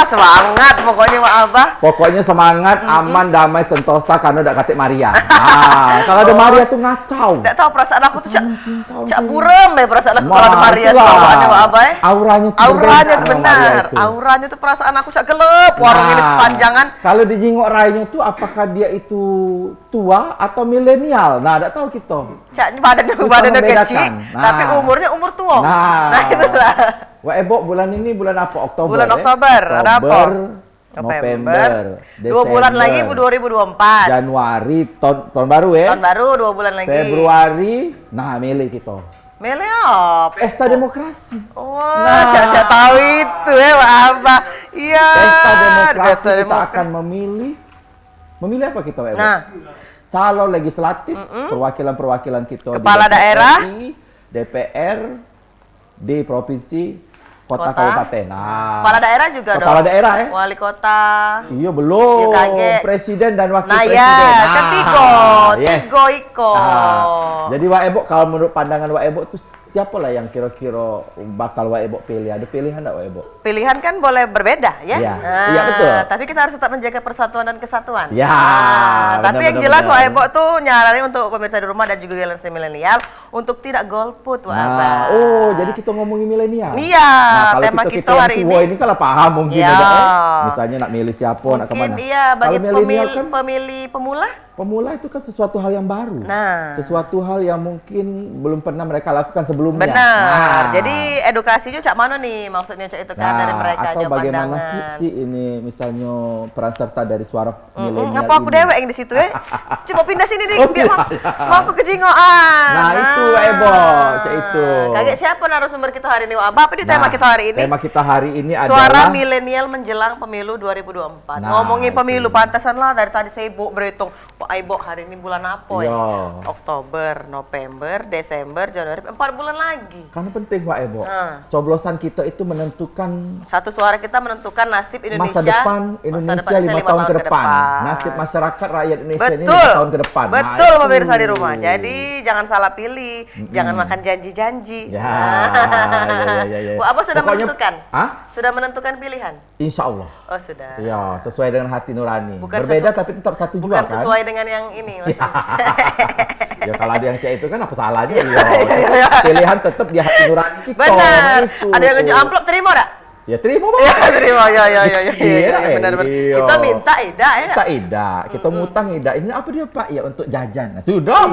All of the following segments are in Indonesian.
semangat pokoknya Pak Abah. Pokoknya semangat, aman, damai, sentosa karena udah kata Maria. Nah, kalau ada Maria tuh ngacau. Nggak tahu perasaan aku tuh cak burem ya perasaan aku kalau ada Maria bawaannya Pak Abah. Auranya tuh benar. Auranya tuh perasaan aku cak gelap. Warung ini sepanjangan. Kalau di Jingok Raya tuh apakah dia itu tua atau milenial? Nah, enggak tahu kita. Cak badannya kecil, tapi umurnya umur tua. Nah, itulah. Wah, Ebo, bulan ini bulan apa? Oktober. Bulan Oktober, ada apa? November. 2 bulan lagi 2024. Januari tahun baru ya. Tahun baru 2 bulan lagi. Februari, nah milih kita. Milih apa? Pesta demokrasi. Wah, Caca tahu itu ya, Pak Abah. Iya. Pesta demokrasi kita akan memilih apa kita, Ebo? Nah, calon legislatif, perwakilan-perwakilan kita kepala di daerah, DPR di provinsi, kota, kabupaten. Nah, kepala daerah juga dong. Kepala daerah ya. Wali kota. Iya belum. Presiden dan wakil presiden. Ya, kan tiga iko. Jadi Wak Ebo, kalau menurut pandangan Wak Ebo tuh siapa lah yang kira-kira bakal Wak Ebo pilih? Ada pilihan nggak Wak Ebo? Pilihan kan boleh berbeda ya. Iya betul. Tapi kita harus tetap menjaga persatuan dan kesatuan. Ya. Tapi yang jelas Wak Ebo tuh nyaranin untuk pemirsa di rumah dan juga generasi milenial untuk tidak golput Wak Abah. Oh, jadi kita ngomongin milenial. Iya. Nah, kalau tema kita hari ini kan lah paham mungkin ya. Misalnya nak milih siapa, nak kemana. Iya, bagi pemilih pemula. Pemula itu kan sesuatu hal yang baru. Nah, sesuatu hal yang mungkin belum pernah mereka lakukan sebelumnya. Benar. Jadi edukasinya cak mana nih maksudnya cak itu kan dari mereka atau bagaimana sih ini misalnya peran serta dari suara milenial. Apa aku dewek yang di situ ya? Coba pindah sini nih, mau aku ke Jingoan. Nah, itu Ebo, cak itu. Kaget siapa narasumber kita hari ini? Apa di tema kita hari ini? Tema kita hari ini adalah suara milenial menjelang pemilu 2024. Ngomongin pemilu pantasan lah dari tadi saya berhitung. Pak Ibu hari ini bulan apa ya? Oktober, November, Desember, Januari, 4 bulan lagi. Karena penting Pak Ibu. Coblosan kita itu menentukan satu suara kita menentukan nasib Indonesia. Masa depan Indonesia 5 tahun ke depan. Nasib masyarakat rakyat Indonesia ini 5 tahun ke depan. Betul pemirsa di rumah. Jadi jangan salah pilih, jangan makan janji-janji. Bu Abah sudah menentukan? Sudah menentukan pilihan? Insya Allah. Oh sudah. Ya, sesuai dengan hati nurani. Berbeda tapi tetap satu juga kan? Bukan sesuai dengan yang ini maksudnya. Ya kalau ada yang C itu kan apa salahnya? Pilihan tetap di hati nurani kita. Benar. Ada yang ngejual amplop terima enggak? Ya terima Bang. Ya terima. Benar. Kita minta ida ya. Kita ida, kita ngutang ida. Ini apa dia Pak? Ya untuk jajan. Nah, sudah.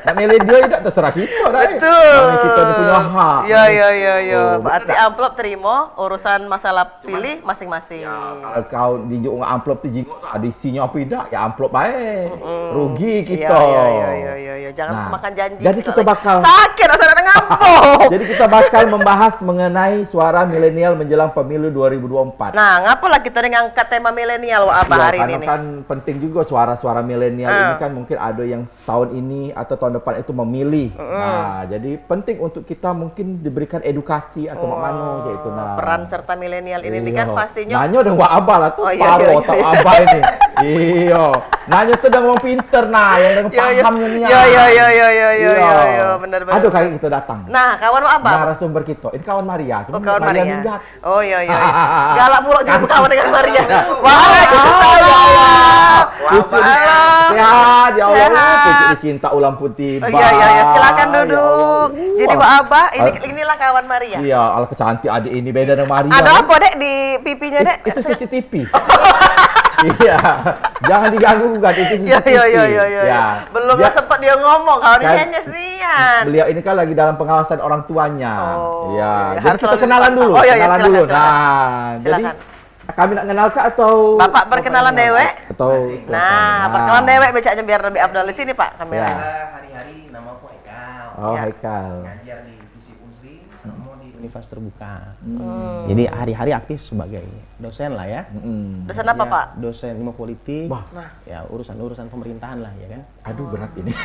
Nak milih dia tidak terserah kita dah. Betul. Kita punya hak. Ya. Berarti amplop terima, urusan masalah pilih masing-masing. Ya, kalau kau dijung amplop tu jingok ada isinya apa tidak? Ya amplop baik. Rugi kita. Ya. Jangan makan janji. Jadi kita bakal sakit rasanya ngampok. Jadi kita bakal membahas mengenai suara milenial menjelang pemilu 2024. Nah, ngapalah kita ngangkat tema milenial apa hari ini? Karena kan penting juga suara-suara milenial ini kan mungkin ada yang tahun ini atau tahun depan itu memilih. Nah, jadi penting untuk kita mungkin diberikan edukasi atau mana gitu. Nah, peran serta milenial ini kan pastinya. Nanya udah abah lah tuh separuh atau abah ini. Iya. Nanya tuh udah ngomong pinter yang pahamnya nih. Iya, benar. Aduh kayak gitu datang. Nah, kawan abah. Narasumber kita. Ini kawan Maria. Kawan Maria. Minjat. Oh iya. Galak mulu juga kawan dengan Maria. Sehat ya Allah. Puji dicinta ulang putih. Iya. Silakan duduk. Jadi Pak Abah, inilah kawan Maria. Iya, ala kecantik adik ini beda dengan Maria. Ada apa Dek di pipinya Dek? Itu CCTV. Iya, jangan diganggu kan itu CCTV. Iya. Belum sempat dia ngomong kalau dia sendirian. Beliau ini kan lagi dalam pengawasan orang tuanya. Iya. Jadi kita kenalan dulu. Kenalan dulu. Nah, jadi kami nak kenal kah atau Bapak berkenalan dewek? Atau perkenalan dewek becaknya biar lebih abdal di sini Pak kamera. Hari-hari nama aku Haikal. Oh, Haikal. Ngajar di FISIP Unsri sama di Universitas Terbuka. Jadi hari-hari aktif sebagai dosen lah ya. Dosen apa Pak? Dosen ilmu politik. Ya urusan-urusan pemerintahan lah ya kan. Aduh berat ini.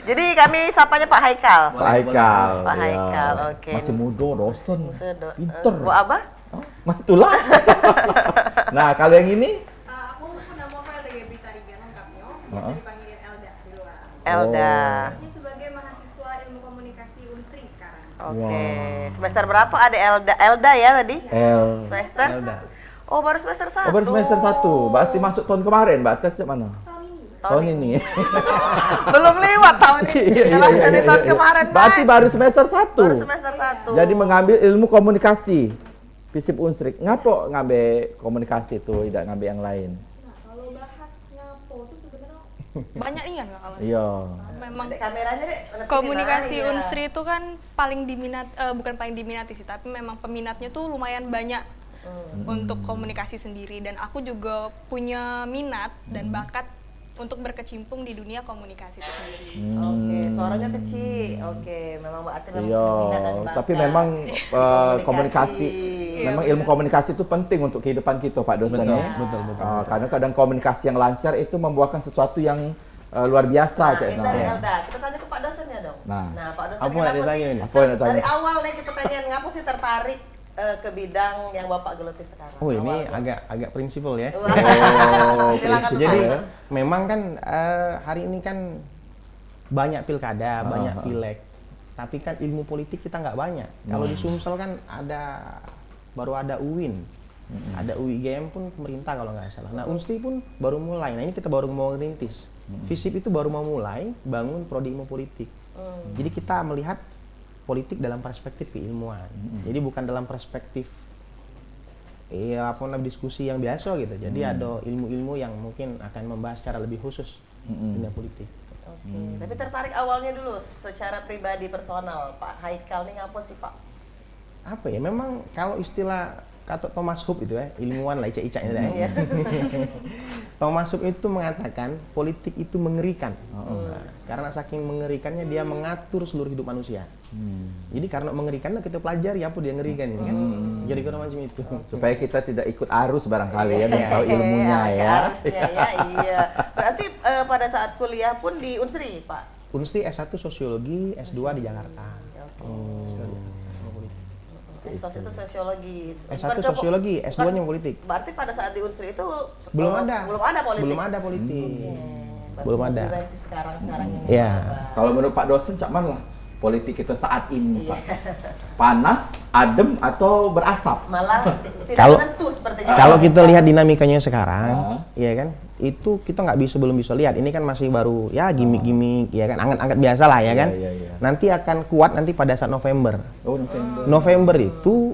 Jadi kami sapanya Pak Haikal. Pak Haikal. Pak Haikal, oke. Masih muda, dosen. Pinter. Bu Abah? Mantulah. Nah, kalau yang ini? Aku nama Felda Gebri Tarigan lengkapnya. Biasa dipanggilin Elda di luar. Elda. Ini sebagai mahasiswa ilmu komunikasi Unsri sekarang. Oke. Semester berapa? Ada Elda ya tadi? Semester? Elda. Oh, baru semester 1. Oh, baru semester 1. Berarti masuk tahun kemarin, Mbak Tet mana? Tahun ini. Belum lewat tahun ini. Dalam dari tahun kemarin. Berarti baru semester 1. Baru semester 1. Jadi mengambil ilmu komunikasi. FISIP Unsrik. Ngapo ngambil komunikasi itu, tidak ngambil yang lain? Nah, kalau bahas ngapo tuh sebenarnya Banyak ingat nggak kalau Iya. memang Dek, kameranya dek. komunikasi Nah, iya. Unsri itu kan paling bukan paling diminati sih, tapi memang peminatnya tuh lumayan banyak untuk komunikasi sendiri, dan aku juga punya minat dan bakat untuk berkecimpung di dunia komunikasi itu sendiri. Oke, suaranya kecil. Oke, memang berarti memang Iya, minat dan bakat. tapi memang komunikasi, memang ilmu komunikasi itu penting untuk kehidupan kita, Pak dosen. Betul, ya. betul. Karena kadang komunikasi yang lancar itu membuahkan sesuatu yang luar biasa, Cik. Ini dari Elda. Kita tanya ke Pak dosennya dong. Nah. Pak dosen Apa yang kenapa ditanya sih? ini? Apa yang ditanya? Dari awal nih kita pengen ngapa sih tertarik ke bidang yang Bapak geluti sekarang? Oh, ini Awalnya. agak prinsipal ya. Oh, Silakan, Pak. Jadi memang kan hari ini kan banyak pilkada, banyak pileg. Tapi kan ilmu politik kita nggak banyak. Kalau di Sumsel kan baru ada UIN. Ada UIGM pun pemerintah kalau nggak salah. Nah, Unsri pun baru mulai. Nah, ini kita baru mau ngerintis. FISIP itu baru mau mulai bangun prodi ilmu politik. Jadi kita melihat politik dalam perspektif keilmuan. Jadi bukan dalam perspektif diskusi yang biasa gitu. Jadi ada ilmu-ilmu yang mungkin akan membahas secara lebih khusus dunia politik. Oke, tapi tertarik awalnya dulu secara pribadi personal, Pak Haikal nih ngapa sih Pak? Apa ya? Memang kalau istilah kata Thomas Hobbes itu ya, ilmuwan lah icak-icaknya dah. Iya. Thomas Hobbes itu mengatakan politik itu mengerikan. Nah, karena saking mengerikannya dia mengatur seluruh hidup manusia. Jadi karena mengerikannya kita pelajari apa dia ngerikan ini kan. Jadi kira macam itu. supaya kita tidak ikut arus barangkali ya, dan tahu ilmunya ya. Harusnya ya, iya. Berarti pada saat kuliah pun di Unsri, Pak? Unsri S1 Sosiologi, S2 di Jakarta. S1 itu sosiologi. S1 Sosiologi, S2-nya politik. Berarti pada saat di Unsri itu Belum ada. Belum ada politik. Belum ada politik. Baru Belum ada. berarti sekarang ini. Iya. Kalau menurut Pak dosen, cak mana lah politik kita saat ini, Pak? Panas, adem, atau berasap? Malah tidak Kalau- menentu sepertinya. Kalau kita lihat dinamikanya sekarang, ya kan, itu kita belum bisa lihat. Ini kan masih baru ya gimmick-gimmick, ya kan, anget-anget biasa lah ya kan. iya. Nanti akan kuat nanti pada saat November. Oh, November. November itu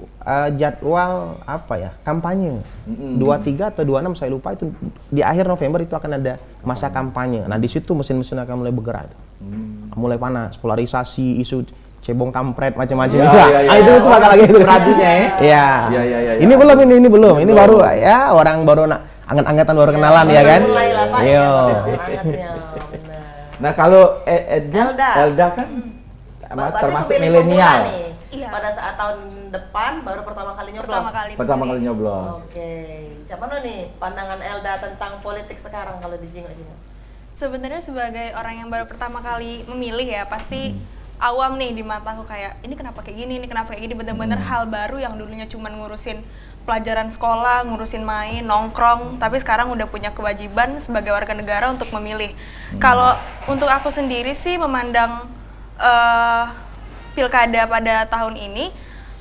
jadwal apa ya? Kampanye. 23 atau 26 saya lupa itu di akhir November itu akan ada masa kampanye. Nah, di situ mesin-mesin akan mulai bergerak itu. Mulai panas, polarisasi, isu cebong kampret macam-macam Ya, itu. ya, ya. Itu bakal lagi itu Radunya ya. Iya. Ya. Ini belum. Ini baru ya orang baru anget-angetan baru kenalan ya kan. Mulai lah Pak. Iya. Angetnya, benar. Nah, kalau Elda Elda. kan Berarti termasuk pemilih milenial. pemula nih. Iya. Pada saat tahun depan baru pertama kali nyoblos. Pertama kali nyoblos. Oke. Gimana nih pandangan Elda tentang politik sekarang kalau di Jingok-Jingok? Sebenarnya sebagai orang yang baru pertama kali memilih ya, pasti awam nih di mataku, kayak ini kenapa kayak gini, bener-bener hal baru yang dulunya cuman ngurusin pelajaran sekolah, ngurusin main, nongkrong, tapi sekarang udah punya kewajiban sebagai warga negara untuk memilih. Kalau untuk aku sendiri sih memandang pilkada pada tahun ini,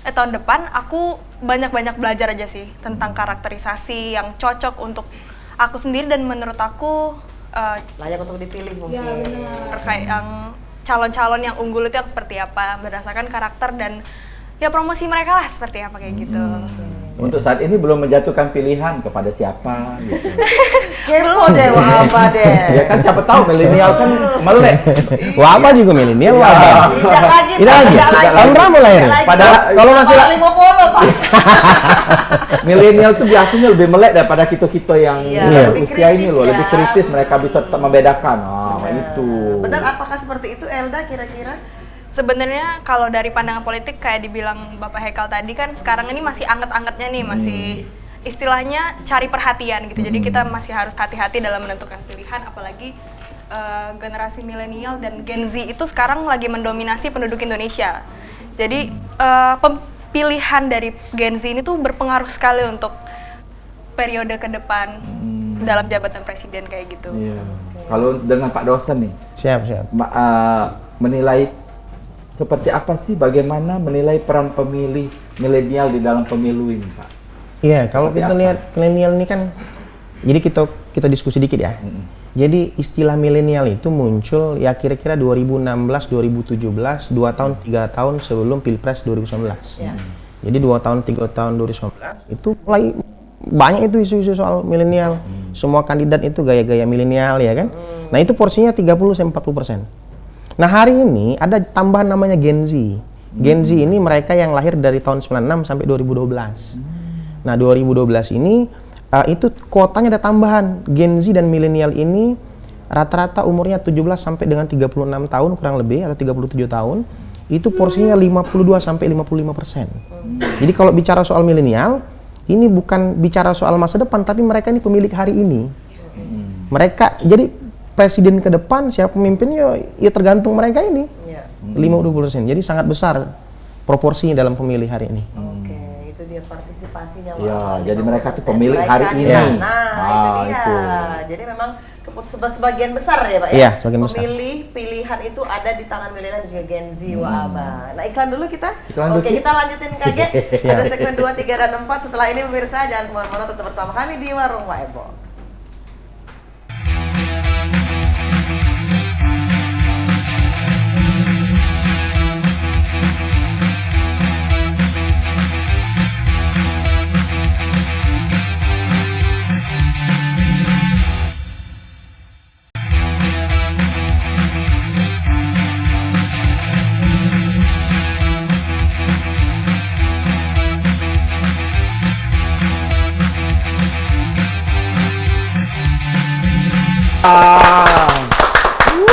tahun depan aku banyak-banyak belajar aja sih tentang karakterisasi yang cocok untuk aku sendiri, dan menurut aku Layak untuk dipilih mungkin. terkait yang calon-calon yang unggul itu yang seperti apa berdasarkan karakter dan ya promosi mereka lah seperti apa kayak gitu. Untuk saat ini belum menjatuhkan pilihan kepada siapa gitu. Kepo deh, wah apa deh. Ya kan siapa tahu milenial kan melek. Wah, apa juga milenial wah. apa? Tidak lagi. Tahun berapa lahir? Padahal kalau masih 50 Pak. milenial tuh biasanya lebih melek daripada kita-kita yang Iya, lebih usia ini kritis loh, ya. lebih kritis, mereka bisa membedakan. Itu. Benar, apakah seperti itu Elda kira-kira? Sebenarnya kalau dari pandangan politik kayak dibilang Bapak Haikal tadi kan sekarang ini masih anget-angetnya nih, masih istilahnya cari perhatian gitu. Jadi kita masih harus hati-hati dalam menentukan pilihan, apalagi generasi milenial dan Gen Z itu sekarang lagi mendominasi penduduk Indonesia. Jadi pilihan dari Gen Z ini tuh berpengaruh sekali untuk periode ke depan dalam jabatan presiden kayak gitu. Iya. Kalau dengan Pak dosen nih, Siap. menilai seperti apa sih, bagaimana menilai peran pemilih milenial di dalam pemilu ini, Pak? Iya, kalau Seperti kita apa? lihat milenial ini kan, jadi kita diskusi dikit ya. Jadi istilah milenial itu muncul ya kira-kira 2016-2017, 2 tahun 3 tahun sebelum Pilpres 2019. Ya. Jadi 2 tahun 3 tahun 2019 itu mulai banyak itu isu-isu soal milenial. Semua kandidat itu gaya-gaya milenial ya kan. Nah itu porsinya 30-40%. Nah hari ini ada tambahan namanya Gen Z. Gen Z ini mereka yang lahir dari tahun 96 sampai 2012. Nah 2012 ini itu kuotanya ada tambahan. Gen Z dan milenial ini rata-rata umurnya 17 sampai dengan 36 tahun kurang lebih atau 37 tahun. Itu porsinya 52 sampai 55%. Jadi kalau bicara soal milenial, ini bukan bicara soal masa depan, tapi mereka ini pemilik hari ini. Mereka jadi presiden ke depan, siapa pemimpinnya ya tergantung mereka ini. Iya. 50%. Jadi sangat besar proporsinya dalam pemilih hari ini. Oke, itu dia partisipasinya. Ya, Wah, jadi mereka tuh 50% pemilih mereka hari nih. ini. Nah, itu dia. itu. Jadi memang sebagian besar ya, Pak ya. Iya, sebagian besar. Pemilih pilihan itu ada di tangan milenial dan juga Gen Z. Wah, Abang. Nah, iklan dulu kita. Iklan dulu, Oke, Ki. kita lanjutin kaget. Siap. Ada segmen 2, 3 dan 4. Setelah ini pemirsa jangan kemana-mana, tetap bersama kami di Warung Pak Ebo.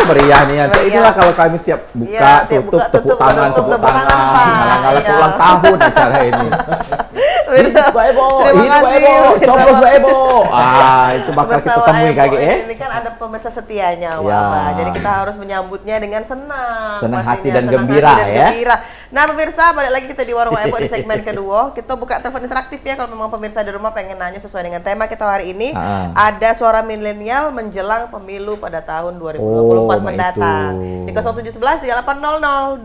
Meriah nih. Meriah. Inilah kalau kami tiap buka, Iya, tiap tutup, buka, tepuk tutup, tangan, tutup, tepuk tepuk tangan, tangan. Pak. Malah-malah Iya. ulang tahun acara ini. Pemirsa, Pak Ebo, terima hidup Pak kasih. Ebo, Pemirsa. coplos Pak Ebo. Itu bakal Pemirsa kita temui Ebo kayak Ini kan ada pemirsa setianya, Ya. Wah. Jadi kita harus menyambutnya dengan senang. Senang pastinya. hati dan Senang gembira, hati dan ya. gembira. Nah, pemirsa, balik lagi kita di Warung Ebo di segmen kedua. Kita buka telepon interaktif ya kalau memang pemirsa di rumah pengen nanya sesuai dengan tema kita hari ini. Ada suara milenial menjelang pemilu pada tahun 2024 mendatang. Di 0711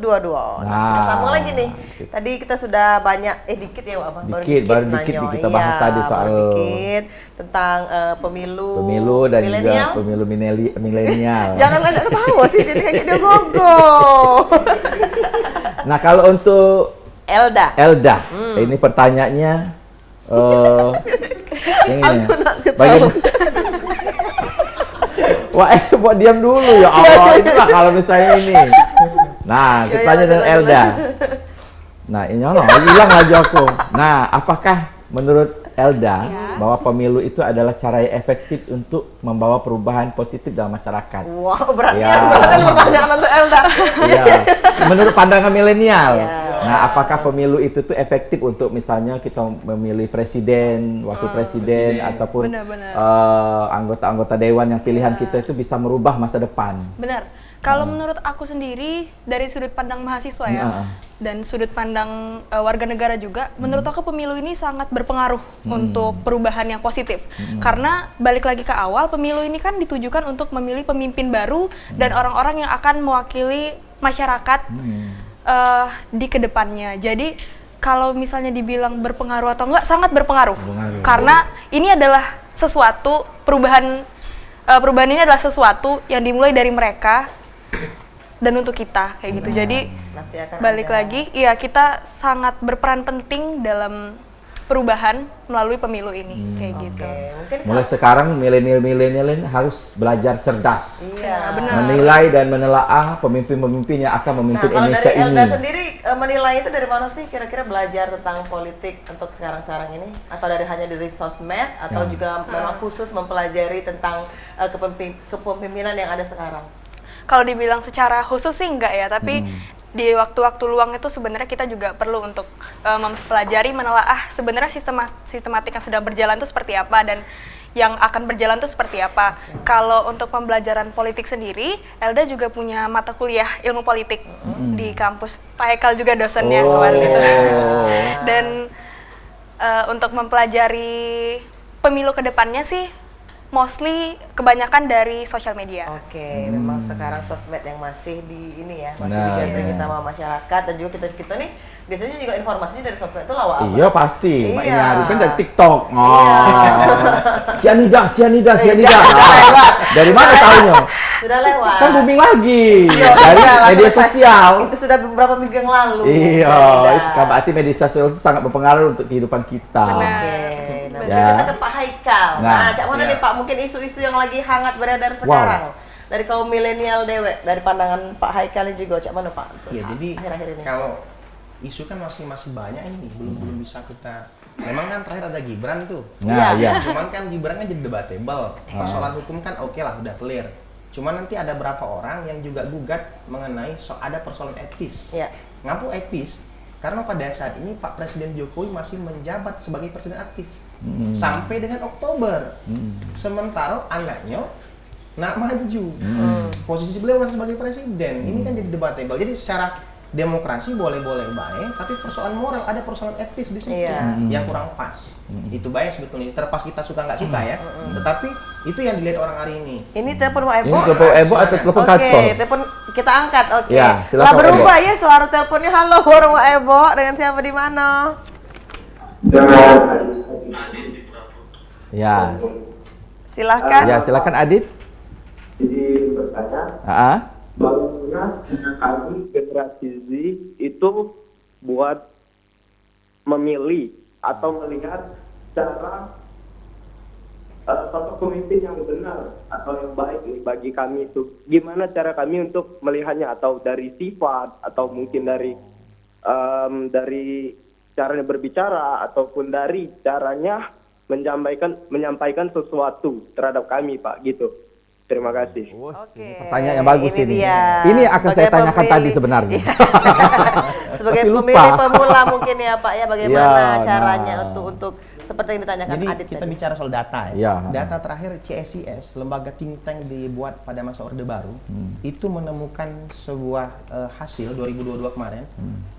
380022. Kita sambung lagi nih. Tadi kita sudah banyak dikit ya, Wak. baru dikit nih kita bahas tadi soal baru dikit tentang pemilu dan milenial. juga pemilu milenial. Jangan agak ketawa sih, jadi kayak dia gogo. Nah, kalau untuk Elda. ini pertanyaannya yang ini. Aku nak ketawa. Bagaimana? Wah, buat diam dulu ya Allah. Itulah kalau misalnya ini. Nah, kita tanya dengan Elda. Nah, ini hilang lagi aku. Nah, apakah menurut Elda bahwa pemilu itu adalah cara yang efektif untuk membawa perubahan positif dalam masyarakat? Wow, berat Ya. ya, berat pertanyaan untuk Elda. Iya. Menurut pandangan milenial. Ya. Nah, apakah pemilu itu tuh efektif untuk misalnya kita memilih presiden, wakil presiden, ataupun Benar-benar. anggota-anggota dewan yang pilihan kita itu bisa merubah masa depan? Benar. Kalau menurut aku sendiri dari sudut pandang mahasiswa ya dan sudut pandang warga negara juga, menurut aku pemilu ini sangat berpengaruh untuk perubahan yang positif. Karena balik lagi ke awal, pemilu ini kan ditujukan untuk memilih pemimpin baru dan orang-orang yang akan mewakili masyarakat di kedepannya. Jadi kalau misalnya dibilang berpengaruh atau enggak, sangat berpengaruh. Karena ini adalah sesuatu perubahan ini adalah sesuatu yang dimulai dari mereka dan untuk kita kayak gitu. Jadi Nanti akan balik ada. lagi, ya kita sangat berperan penting dalam perubahan melalui pemilu ini kayak gitu. Mungkin Mulai sekarang milenial ini harus belajar cerdas, iya. Benar. menilai dan menelaah pemimpin-pemimpin yang akan Nah, memimpin kalau Indonesia dari ini. Elda sendiri menilai itu dari mana sih kira-kira belajar tentang politik untuk sekarang-sekarang ini? Atau dari hanya dari sosmed atau juga memang khusus mempelajari tentang kepemimpinan yang ada sekarang? Kalau dibilang secara khusus sih enggak ya, tapi di waktu-waktu luang itu sebenarnya kita juga perlu untuk mempelajari, menelaah sebenarnya sistematik yang sedang berjalan itu seperti apa dan yang akan berjalan itu seperti apa. Kalau untuk pembelajaran politik sendiri, Elda juga punya mata kuliah ilmu politik di kampus. Pak Hekal juga dosennya kemarin itu. Dan untuk mempelajari pemilu ke depannya sih, mostly kebanyakan dari sosial media. Oke, memang sekarang sosmed yang masih di ini ya, masih Benar. digandrungi sama masyarakat, dan juga kita nih biasanya juga informasinya dari sosmed itu lawak apa? Iya pasti, Iya. Mbak Ina kan dari TikTok. Sianida. Sudah Nah, lewat. dari mana tahunya? Sudah lewat. Kan booming lagi Iya, dari sudah, media selesai. sosial. Itu sudah beberapa minggu yang lalu. Iya, Sudah. itu berarti media sosial itu sangat berpengaruh untuk kehidupan kita. Benar. Oke, nah Ya. kita ke Pak Haikal. Nah, Nah, cak mana siap. nih Pak? Mungkin isu-isu yang lagi hangat beredar sekarang dari kaum milenial dewek, dari pandangan Pak Haikal ini juga, cak mana Pak? Ya, jadi akhir-akhir ini. kalau isu kan masih banyak ini, belum bisa kita. Memang kan terakhir ada Gibran tuh. Nah, iya. Cuman kan Gibran kan jadi debatable. Persoalan hukum kan oke lah, udah clear. Cuman nanti ada berapa orang yang juga gugat mengenai ada persoalan etis. Iya. Ngapu etis? Karena pada saat ini Pak Presiden Jokowi masih menjabat sebagai presiden aktif sampai dengan Oktober. Sementara anaknya nak maju. Posisi beliau masih sebagai presiden. Ini kan jadi debatable. Jadi secara demokrasi boleh-boleh baik, tapi persoalan moral, ada persoalan etis di situ Iya. yang kurang pas. Itu baik sebetulnya. Terlepas kita suka nggak suka ya. Tetapi itu yang dilihat orang hari ini. Ini telepon Pak Ebo. Ini telepon Ebo atau telepon Oke, kantor? telepon kita angkat. Oke. Ya, silakan, Lah berubah Ebo. ya suara teleponnya. Halo, Pak Ebo. Dengan siapa di mana? Ya. Silahkan. Ya, silakan Adit. Jadi bertanya, bagaimana kami generasi Z itu buat memilih atau melihat cara sosok pemimpin yang benar atau yang baik nih bagi kami itu. Gimana cara kami untuk melihatnya, atau dari sifat, atau mungkin dari caranya berbicara, ataupun dari caranya menyampaikan sesuatu terhadap kami, Pak, gitu. Terima kasih. Oke. Pertanyaan yang bagus ini. dia. Ini akan saya Sebagai tanyakan pemilih- tadi sebenarnya. Sebagai Tapi lupa. pemilih pemula mungkin ya Pak ya, bagaimana Ya, caranya nah. untuk seperti yang ditanyakan Jadi Adit kita tadi. bicara soal data ya. Ya. Data terakhir CSIS, lembaga think tank dibuat pada masa Orde Baru, itu menemukan sebuah hasil 2022 kemarin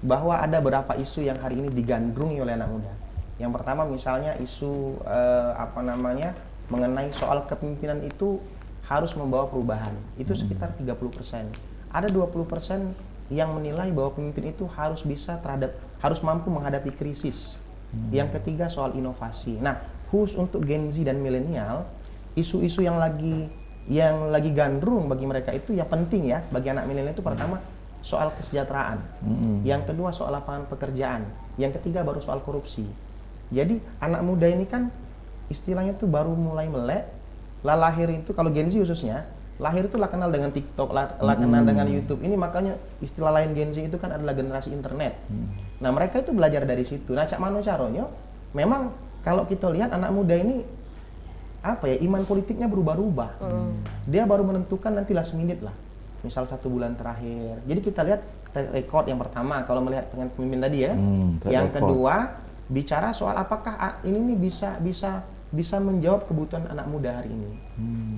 bahwa ada beberapa isu yang hari ini digandrungi oleh anak muda. Yang pertama misalnya isu mengenai soal kepemimpinan itu harus membawa perubahan. Itu sekitar 30%. Ada 20% yang menilai bahwa pemimpin itu harus mampu menghadapi krisis. Yang ketiga soal inovasi. Nah, khusus untuk Gen Z dan milenial, isu-isu yang lagi gandrung bagi mereka itu yang penting ya bagi anak milenial itu pertama soal kesejahteraan. Yang kedua soal lapangan pekerjaan. Yang ketiga baru soal korupsi. Jadi anak muda ini kan istilahnya tuh baru mulai melek. Lahir itu kalau Gen Z khususnya lahir itu lah kenal dengan TikTok, lah kenal dengan YouTube. Ini makanya istilah lain Gen Z itu kan adalah generasi internet. Nah mereka itu belajar dari situ. Nah cak mano caronyo, memang kalau kita lihat anak muda ini iman politiknya berubah-ubah. Dia baru menentukan nanti last minute lah. Misal 1 bulan terakhir. Jadi kita lihat record yang pertama kalau melihat dengan pemimpin tadi ya. Yang kedua bicara soal apakah ini nih bisa menjawab kebutuhan anak muda hari ini.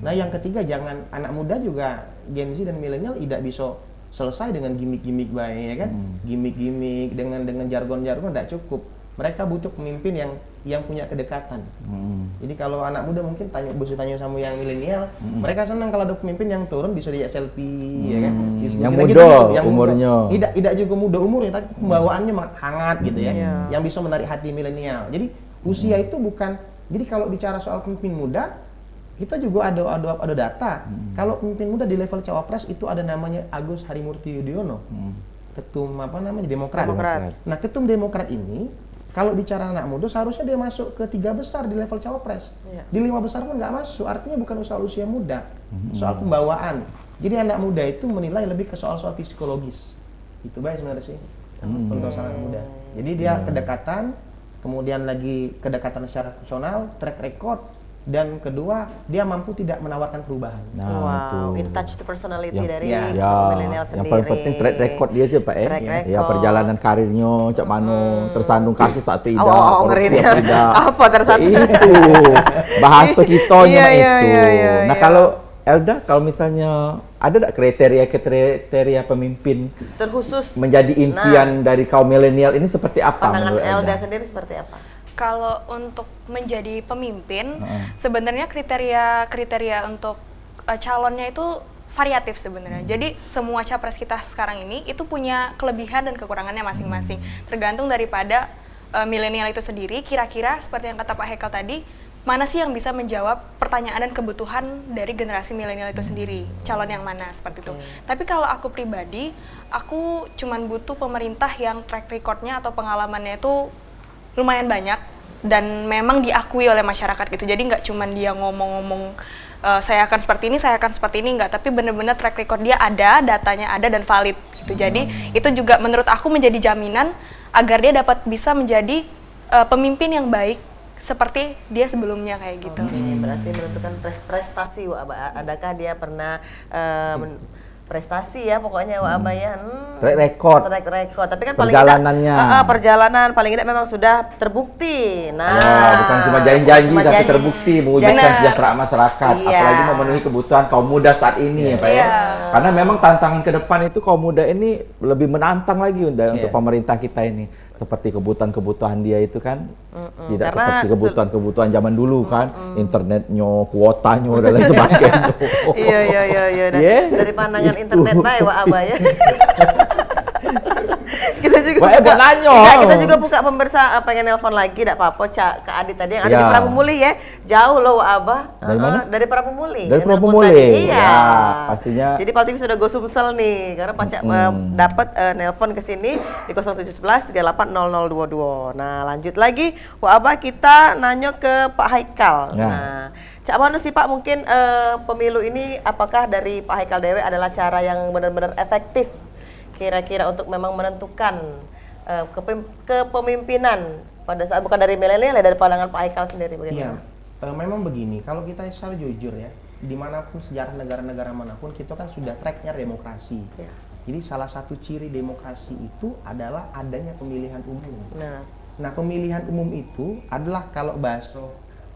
Nah yang ketiga jangan anak muda juga Gen Z dan milenial tidak bisa selesai dengan gimmick-gimmick baik ya kan, gimmick-gimmick dengan jargon-jargon tidak cukup. Mereka butuh pemimpin yang punya kedekatan. Jadi kalau anak muda mungkin tanya sama yang milenial, mereka senang kalau ada pemimpin yang turun bisa diajak selfie ya kan. Yang muda umurnya. Tidak juga muda umurnya tapi pembawaannya hangat gitu ya. Yang bisa menarik hati milenial. Jadi usia itu bukan. Jadi kalau bicara soal pemimpin muda, kita juga ada data. Kalau pemimpin muda di level cawapres itu ada namanya Agus Harimurti Yudhoyono, ketum Demokrat. Nah ketum Demokrat ini, kalau bicara anak muda seharusnya dia masuk ke 3 besar di level cawapres. Di 5 besar pun nggak masuk. Artinya bukan soal usia muda, soal pembawaan. Jadi anak muda itu menilai lebih ke soal psikologis. Itu baik sebenarnya sih untuk anak muda. Jadi dia kedekatan. Kemudian lagi kedekatan secara personal, track record, dan kedua dia mampu tidak menawarkan perubahan. Wow, in touch to personality dari milenial sendiri. Yang paling penting track record dia aja Pak ya. Perjalanan karirnya cak mano, tersandung kasus saat tidak, ngeri korupsi tidak. Apa tersandung? Itu bahasa kitanya itu. Iya. Nah kalau Elda, kalau misalnya ada nggak kriteria pemimpin terkhusus menjadi impian dari kaum milenial ini seperti apa pandangan menurut Elda sendiri seperti apa? Kalau untuk menjadi pemimpin, sebenarnya kriteria untuk calonnya itu variatif sebenarnya. Jadi semua capres kita sekarang ini itu punya kelebihan dan kekurangannya masing-masing. Tergantung daripada milenial itu sendiri, kira-kira seperti yang kata Pak Haikal tadi, mana sih yang bisa menjawab pertanyaan dan kebutuhan dari generasi milenial itu sendiri, calon yang mana seperti itu. Tapi kalau aku pribadi, aku cuman butuh pemerintah yang track recordnya atau pengalamannya itu lumayan banyak dan memang diakui oleh masyarakat gitu. Jadi nggak cuman dia ngomong-ngomong saya akan seperti ini, saya akan seperti ini, nggak, tapi benar-benar track record dia ada, datanya ada dan valid gitu. Jadi itu juga menurut aku menjadi jaminan agar dia dapat bisa menjadi pemimpin yang baik seperti dia sebelumnya kayak gitu. Berarti menentukan prestasi, adakah dia pernah prestasi ya pokoknya Wak Aba ya. Track record. Tapi kan perjalanannya. Perjalanan paling tidak memang sudah terbukti. Nah, bukan cuma janji-janji cuma tapi janji. terbukti mewujudkan kesejahteraan masyarakat, apalagi memenuhi kebutuhan kaum muda saat ini ya Pak ya. Karena memang tantangan ke depan itu kaum muda ini lebih menantang lagi untuk pemerintah kita ini. Seperti kebutuhan dia itu kan tidak Karena seperti kebutuhan zaman dulu kan, internetnya, kuotanya dan lain sebagainya. Iya. Dari pandangan internet baik Wak Aba ya. Kita juga kita juga buka pembersa pengen nelpon lagi, tidak apa-apa Cak, ke Adit tadi yang ada di Prabumuli ya. Jauh loh Wak Aba. Dari mana? Dari Prabumuli. Dari Prabumuli. Iya. Ya, pastinya. Jadi Pal TV sudah go Sumsel nih karena Pak Cak dapat nelpon ke sini di 0711 380022. Nah, lanjut lagi Wak Aba, kita nanya ke Pak Haikal. Nah, Cak mana sih Pak, mungkin pemilu ini apakah dari Pak Haikal Dewe adalah cara yang benar-benar efektif kira-kira untuk memang menentukan kepemimpinan pada saat, bukan dari milenial ya, dari pandangan Pak Haikal sendiri bagaimana? Iya, memang begini, kalau kita secara jujur ya, dimanapun sejarah negara-negara manapun kita kan sudah tracknya demokrasi. Jadi salah satu ciri demokrasi itu adalah adanya pemilihan umum. Nah, pemilihan umum itu adalah kalau bahasa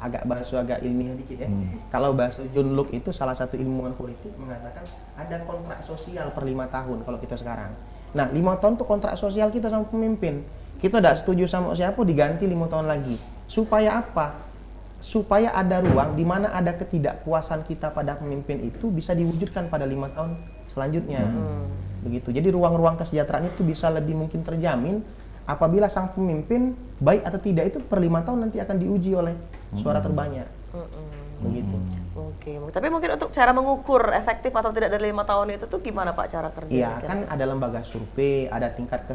agak ilmiah dikit ya. Kalau bahasa John Locke itu salah satu ilmuwan politik mengatakan ada kontrak sosial per 5 tahun kalau kita sekarang. Nah, 5 tahun itu kontrak sosial kita sama pemimpin. Kita tidak setuju sama siapa diganti 5 tahun lagi. Supaya apa? Supaya ada ruang di mana ada ketidakpuasan kita pada pemimpin itu bisa diwujudkan pada 5 tahun selanjutnya. Begitu. Jadi ruang-ruang kesejahteraan itu bisa lebih mungkin terjamin apabila sang pemimpin baik atau tidak itu per 5 tahun nanti akan diuji oleh suara terbanyak. Begitu. Oke, tapi mungkin untuk cara mengukur efektif atau tidak dari 5 tahun itu tuh gimana Pak cara kerja? Iya, kan ada lembaga survei, ada tingkat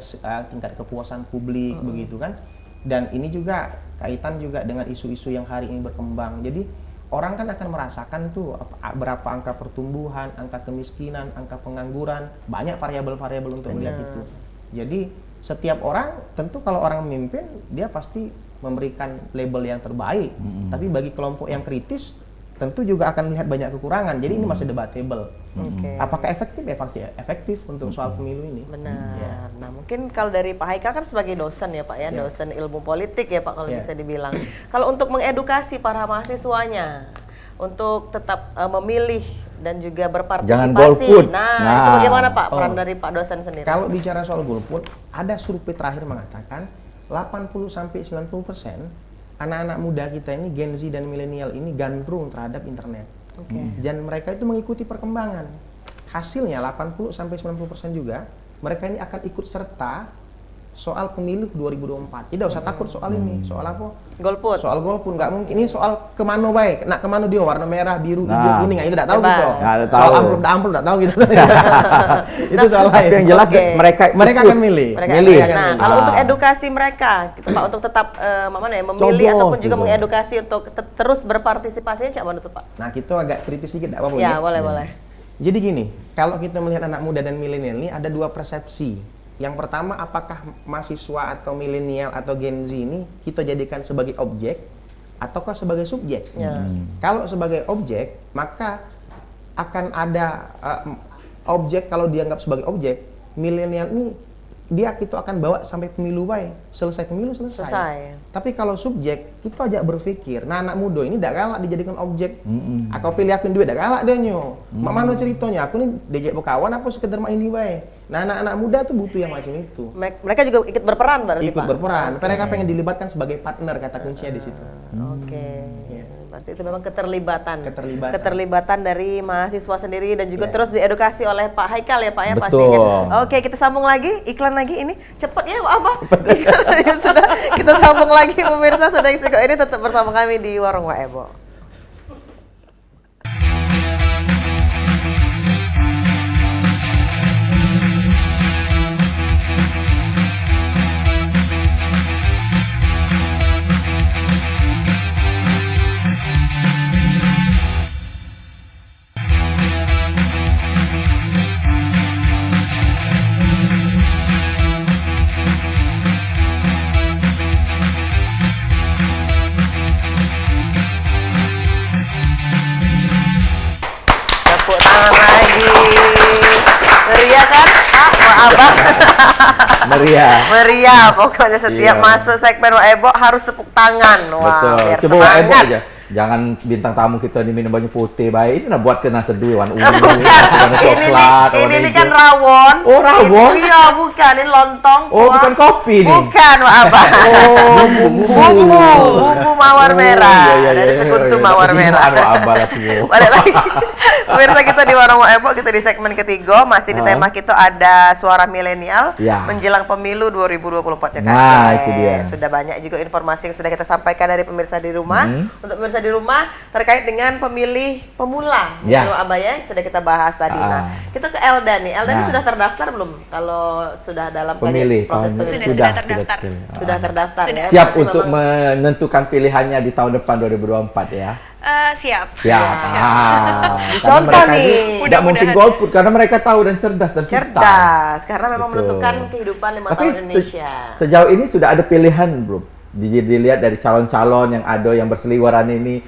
kepuasan publik begitu kan. Dan ini juga kaitan juga dengan isu-isu yang hari ini berkembang. Jadi orang kan akan merasakan tuh berapa angka pertumbuhan, angka kemiskinan, angka pengangguran, banyak variabel-variabel untuk melihat itu. Jadi setiap orang tentu kalau orang memimpin dia pasti memberikan label yang terbaik, tapi bagi kelompok yang kritis tentu juga akan melihat banyak kekurangan. Jadi ini masih debatable. Apakah efektif? Ya pasti efektif untuk soal pemilu ini. Benar. Nah, mungkin kalau dari Pak Haikal kan sebagai dosen ya Pak ya, dosen ilmu politik ya Pak kalau bisa dibilang. Kalau untuk mengedukasi para mahasiswanya untuk tetap memilih dan juga berpartisipasi. Jangan golput. Nah, itu bagaimana Pak peran dari Pak dosen sendiri? Kalau bicara soal golput, ada survei terakhir mengatakan 80-90% anak-anak muda kita ini, Gen Z dan milenial ini gandrung terhadap internet. Dan mereka itu mengikuti perkembangan. Hasilnya 80-90% juga mereka ini akan ikut serta soal pemilu 2024. Tidak usah takut soal ini. Soal apa? Golput. Soal golput nggak mungkin. Ini soal kemana baik. Nak kemana dia warna merah, biru, hijau, kuning. Itu tidak tahu gitu. Soal amplop tidak tahu gitu. Itu soal lain. Yang jelas mereka akan milih. Nah, kalau untuk edukasi mereka, gitu, Pak, untuk tetap memilih ataupun juga mengedukasi untuk terus berpartisipasinya, Cak mana tuh Pak? Nah, kita agak kritis sedikit, tidak apa-apa. Ya, boleh. Jadi gini, kalau kita melihat anak muda dan milenial ini ada dua persepsi. Yang pertama, apakah mahasiswa atau milenial atau Gen Z ini kita jadikan sebagai objek ataukah sebagai subjek? Kalau sebagai objek, maka akan ada objek. Kalau dianggap sebagai objek, milenial ini dia kita akan bawa sampai pemilu baik. Selesai pemilu selesai. Tapi kalau subjek kita ajak berpikir. Nah anak muda ini tidak galak dijadikan objek. Aku pilih akun duit tidak galak dia nyo. Mak mana ceritanya? Aku ini diajak berkawan apa sekedar main ini baik. Nah anak-anak muda tuh butuh yang macam itu. Mereka juga ikut berperan berarti Ikut Pak? berperan. Mereka pengen dilibatkan sebagai partner kata kuncinya di situ. Oke. Berarti itu memang keterlibatan. Keterlibatan Dari mahasiswa sendiri dan juga terus diedukasi oleh Pak Haikal ya Pak ya Betul. pastinya. Oke, kita sambung lagi iklan lagi ini. Cepet ya apa? Ya sudah, kita sambung lagi pemirsa sudah isi kok ini tetap bersama kami di Warung Wak Ebo. Tepuk tangan lagi. Meriah kan? Wah, Abang. Meriah. Meriah. Pokoknya setiap Iya. masuk segmen Wak Ebo harus tepuk tangan. Wah, Betul. biar Coba Wak Ebo semangat. aja. Jangan bintang tamu kita ini minum baju putih baik. Ini nak buat kena seduh warna ungu, Bukan. warna coklat, Ini warna nih hijau. kan rawon. Oh, rawon? Iya, bukan. Ini lontong. Oh, Wah. bukan kopi nih. Bukan, Wak Abang. Oh, Bumbu mawar merah. Iya, Dari sekutu mawar merah. Balik lagi. Pemirsa kita di Warung Wak Ebo, kita di segmen ketiga masih di tema kita ada suara milenial Ya. menjelang pemilu 2024 ya kan. Nah, itu dia. Sudah banyak juga informasi yang sudah kita sampaikan dari pemirsa di rumah. Untuk pemirsa di rumah terkait dengan pemilih pemula Ya. Menurut Abah ya, yang sudah kita bahas tadi. Nah, kita ke Elda nih. Elda ini Nah. sudah terdaftar belum? Kalau sudah dalam Pemilih, proses pemilih. pemilih. Sudah terdaftar. Sudah terdaftar Sudah. ya. Siap Berarti untuk memang- menentukan pilihannya di tahun depan 2024 ya. Siap. Siap. Contoh Karena mereka nih. ini tidak Mudah-mudahan. mungkin golput karena mereka tahu dan cerdas dan pintar. cerdas karena memang Betul. menentukan kehidupan 5 Tapi tahun Indonesia. sejauh ini sudah ada pilihan belum? Dilihat dari calon-calon yang ada yang berseliweran ini,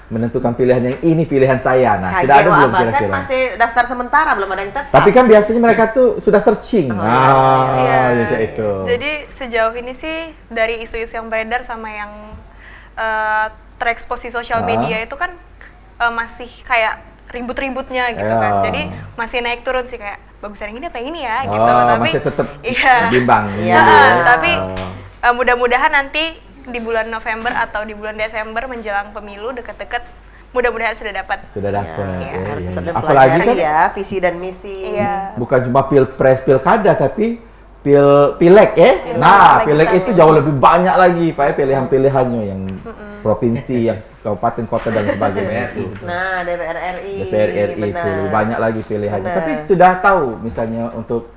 menentukan pilihan yang ini pilihan saya. Nah, sudah ada Wak belum Abang kan kira-kira? masih daftar sementara, belum ada yang tetap. Tapi kan biasanya mereka tuh sudah searching. Iya. Ya itu. Jadi sejauh ini sih dari isu-isu yang beredar sama yang terekspos di sosial media itu kan masih kayak ribut-ributnya gitu kan. Ya. Jadi masih naik turun sih kayak bagusan yang ini apa yang ini ya gitu. Oh, Tapi masih tetap iya. bimbang. Iya. gitu ya. Tapi Oh. mudah-mudahan nanti di bulan November atau di bulan Desember menjelang pemilu deket-deket mudah-mudahan sudah dapat. Sudah dapat. Ya, Ya, harus ya. tetap Apalagi dipelajari kan ya visi dan misi. Iya. bukan cuma pilpres, pilkada, tapi pileg pileg itu jauh lebih banyak lagi, Pak, pilihan-pilihannya yang provinsi, yang kabupaten, kota dan sebagainya. Nah, DPR RI. DPR RI itu benar. lebih banyak lagi pilihannya. Benar. Tapi sudah tahu misalnya untuk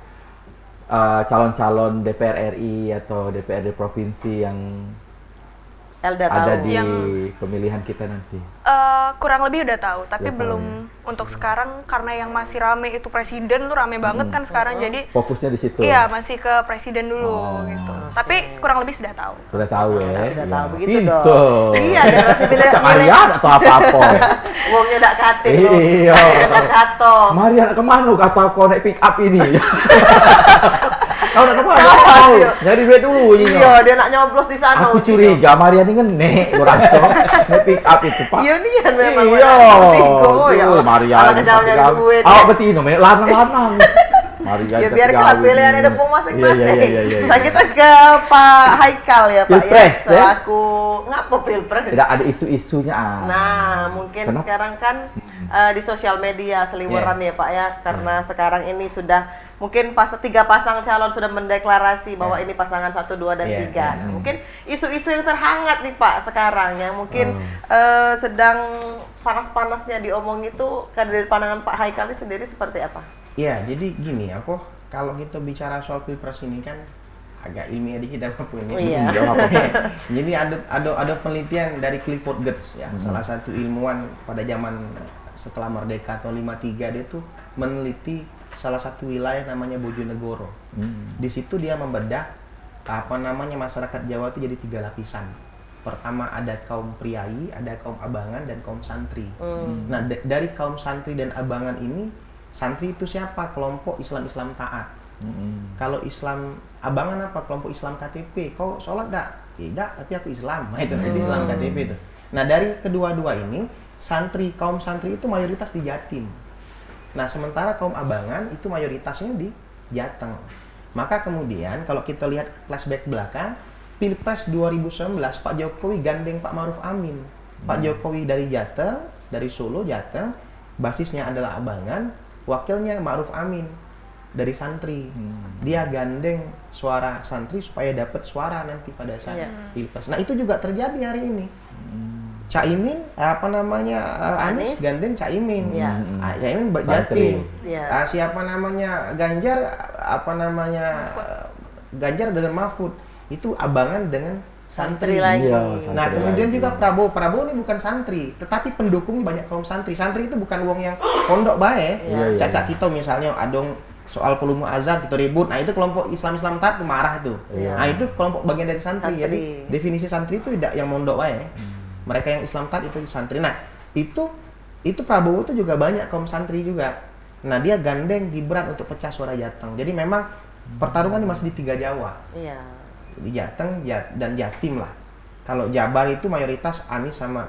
calon-calon DPR RI atau DPRD provinsi yang Elda ada tahu. di Yang- pemilihan kita nanti. Kurang lebih udah tahu, tapi Udah tahu, belum untuk sekarang karena yang masih rame itu presiden tuh rame banget kan sekarang. Jadi Fokusnya di situ. iya masih ke presiden dulu Oh. gitu. Tapi kurang lebih sudah tahu. Sudah tahu ya. Sudah Ya. tahu begitu Pinter. dong. Iya, generasi Macam Marian atau apa-apa. Wongnya dak kate loh. Iya. Dak kato. Marian kemana kata kau naik pick up ini? Kau nak kemana? Kawan Kau dia. nyari duit dulu ini. Iya, dia nak nyoblos di sana. Aku Uci. curiga Marian ini ngenek, gue rasa naik pick up itu Pak. Iya nih kan memang. Iya. Tigo ya. Aduh, Marian. Kalau kejauh nyari duit. Awak betino, mek lanang-lanang. Marian. Ya biar kita pilihan ada pun masing-masing. Iya. Nah kita ke Pak Haikal ya Pak Pilpres, ya. Selaku ngapa pilpres? Tidak ada isu-isunya. Nah mungkin Kenapa? sekarang kan di sosial media seliweran ya Pak ya. Karena sekarang ini sudah mungkin tiga pasang calon sudah mendeklarasi bahwa ini pasangan 1, 2, dan 3. Nah, mungkin isu-isu yang terhangat nih Pak sekarang yang mungkin sedang panas-panasnya diomong itu kan dari pandangan Pak Haikal ini sendiri seperti apa? Iya, jadi gini, kalau kita bicara soal pilpres ini kan agak ilmiah dikit apapun ini. Iya. Jadi ada penelitian dari Clifford Geertz ya, salah satu ilmuwan pada zaman setelah merdeka tahun 53, dia tuh meneliti salah satu wilayah namanya Bojonegoro. Di situ dia membedah masyarakat Jawa itu jadi 3 lapisan. Pertama ada kaum priai, ada kaum abangan dan kaum santri. Nah, dari kaum santri dan abangan ini, santri itu siapa? Kelompok Islam taat. Kalau Islam Abangan apa? Kelompok Islam KTP. Kau sholat enggak? Tidak, tapi aku Islam. Nah, itu jadi Islam KTP itu. Nah, dari kedua-dua ini, kaum santri itu mayoritas di Jatim. Nah, sementara kaum Abangan itu mayoritasnya di Jateng. Maka kemudian kalau kita lihat flashback belakang, Pilpres 2019 Pak Jokowi gandeng Pak Ma'ruf Amin. Pak Jokowi dari Jateng, dari Solo, Jateng, basisnya adalah Abangan, wakilnya Ma'ruf Amin dari santri. Dia gandeng suara santri supaya dapat suara nanti pada saat Pilpres. Nah, itu juga terjadi hari ini. Caimin Anies gandeng Caimin. Caimin Jatim. Siapa namanya Ganjar Ganjar dengan Mahfud. Itu Abangan dengan santri lagi. Nah, kemudian juga Prabowo ini bukan santri, tetapi pendukungnya banyak kaum santri. Santri itu bukan wong yang pondok bae. Caca kita misalnya adong soal pelumu azan kita ribut. Nah, itu kelompok Islam tat marah itu. Nah, itu kelompok bagian dari santri. Jadi definisi santri itu tidak yang mondok bae. Mereka yang Islam tat itu santri. Nah, itu Prabowo itu juga banyak kaum santri juga. Nah, dia gandeng Gibran untuk pecah suara Jateng. Jadi memang pertarungan ini masih di 3 Jawa. Di Jateng dan Jatim lah. Kalau Jabar itu mayoritas Anies sama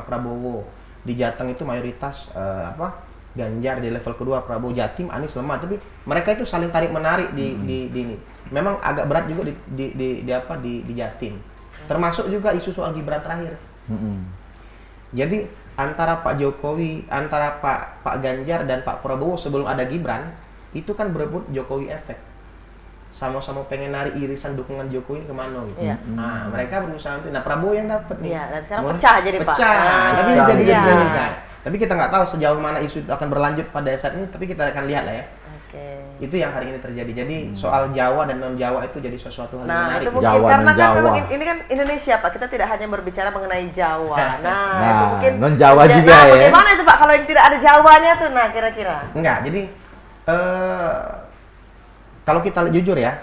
Prabowo. Di Jateng itu mayoritas Ganjar di level kedua, Prabowo. Jatim Anies lemah, tapi mereka itu saling tarik menarik di ini. Memang agak berat juga di Jatim. Termasuk juga isu soal Gibran terakhir. Jadi antara Pak Jokowi, antara Pak Ganjar dan Pak Prabowo sebelum ada Gibran, itu kan berebut Jokowi efek. Sama-sama pengen narik irisan dukungan Jokowi kemana gitu. Nah, mereka berusaha untuk. Nah, Prabowo yang dapat nih. Dan sekarang pecah jadi Pak. Tapi jadi dinamika. Tapi kita nggak tahu sejauh mana isu itu akan berlanjut pada saat ini. Tapi kita akan lihat lah ya. Itu yang hari ini terjadi. Jadi soal Jawa dan non Jawa itu jadi sesuatu hal yang menarik. Itu mungkin Jawa karena dan kan Jawa. memang ini kan Indonesia Pak. Kita tidak hanya berbicara mengenai Jawa. Nah, itu mungkin non Jawa juga ya. Bagaimana itu Pak kalau yang tidak ada Jawanya tuh? Nah, kira-kira. Enggak. Jadi kalau kita jujur ya,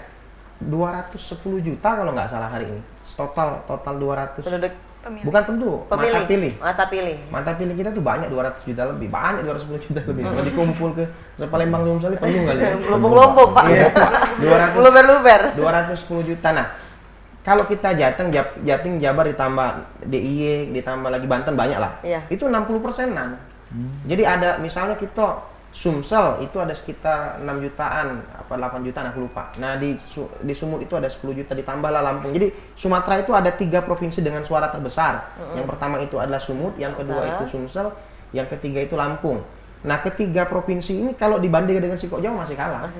210 juta kalau nggak salah hari ini. Total 200. Penduduk Pemilih. Bukan penduduk, mata pilih kita tuh banyak 200 juta lebih, banyak 210 juta lebih. Kalau dikumpul ke Palembang Sumsel penuh kali ya. Lumbung-lumbung Pak. Iya, 200 210 juta. Nah, kalau kita Jatim, Jabar ditambah DIY, ditambah lagi Banten banyak lah. Itu 60%-an. Jadi ada misalnya kita Sumsel itu ada sekitar 6 jutaan, 8 jutaan aku lupa. Nah, di Sumut itu ada 10 juta, ditambahlah Lampung. Jadi Sumatera itu ada 3 provinsi dengan suara terbesar. Yang pertama itu adalah Sumut, yang kedua itu Sumsel, yang ketiga itu Lampung. Nah, ketiga provinsi ini kalau dibandingkan dengan Siko Jawa masih kalah.